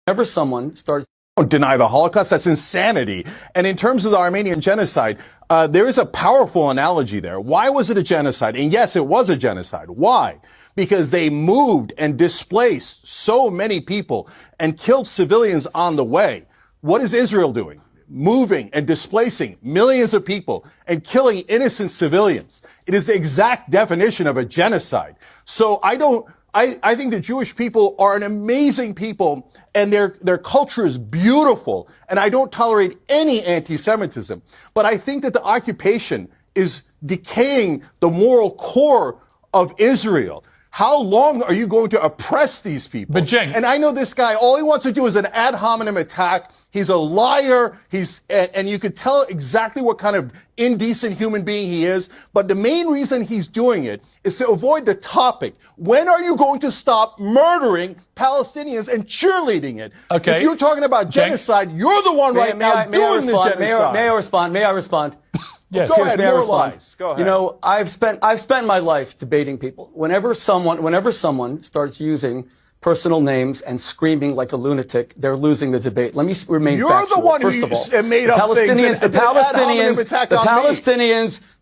Whenever someone starts Don't deny the Holocaust. That's insanity. And in terms of the Armenian genocide, there is a powerful analogy there. Why was it a genocide? And yes, it was a genocide. Why? Because they moved and displaced so many people and killed civilians on the way. What is Israel doing? Moving and displacing millions of people and killing innocent civilians. It is the exact definition of a genocide. So I think the Jewish people are an amazing people and their culture is beautiful. And I don't tolerate any anti-Semitism. But I think that the occupation is decaying the moral core of Israel. How long are you going to oppress these people? But Cenk, and I know this guy, all he wants to do is an ad hominem attack. He's a liar. And you could tell exactly what kind of indecent human being he is. But the main reason he's doing it is to avoid the topic. When are you going to stop murdering Palestinians and cheerleading it? Okay. If you're talking about genocide, you're the one right now doing the genocide. May I respond? Yes. Go ahead, more lies. Go ahead. You know, I've spent my life debating people. Whenever someone starts using personal names and screaming like a lunatic, they're losing the debate. Let me remain You're factual. the one First who of all, made up things.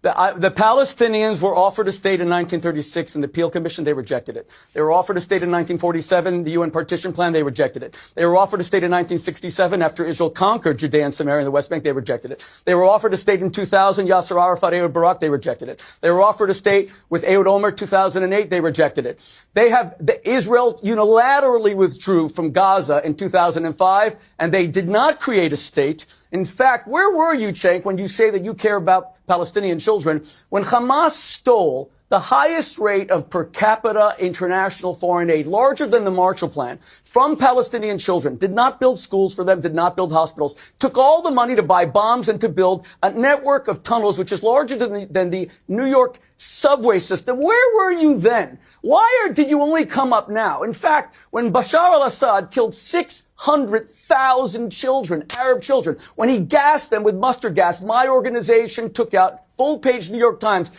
The Palestinians were offered a state in 1936 in the Peel Commission. They rejected it. They were offered a state in 1947, the UN Partition Plan. They rejected it. They were offered a state in 1967 after Israel conquered Judea and Samaria in the West Bank. They rejected it. They were offered a state in 2000, Yasser Arafat, Ehud Barak. They rejected it. They were offered a state with Ehud Olmert 2008. They rejected it. Israel unilaterally withdrew from Gaza in 2005, and they did not create a state. In fact, where were you, Cenk, when you say that you care about Palestinian children, when Hamas stole the highest rate of per capita international foreign aid, larger than the Marshall Plan, from Palestinian children, did not build schools for them, did not build hospitals, took all the money to buy bombs and to build a network of tunnels, which is larger than the New York subway system. Where were you then? Why did you only come up now? In fact, when Bashar al-Assad killed 600,000 children, Arab children, when he gassed them with mustard gas, my organization took out full-page New York Times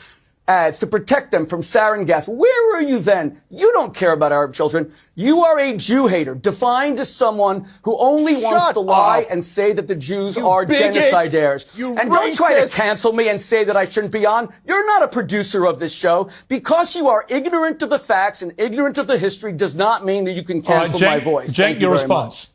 ads to protect them from sarin gas. Where were you then? You don't care about Arab children. You are a Jew hater, defined as someone who only wants to lie and say that the Jews are genocidaires. And don't try to cancel me and say that I shouldn't be on. You're not a producer of this show. Because you are ignorant of the facts and ignorant of the history does not mean that you can cancel my voice. Cenk, your response.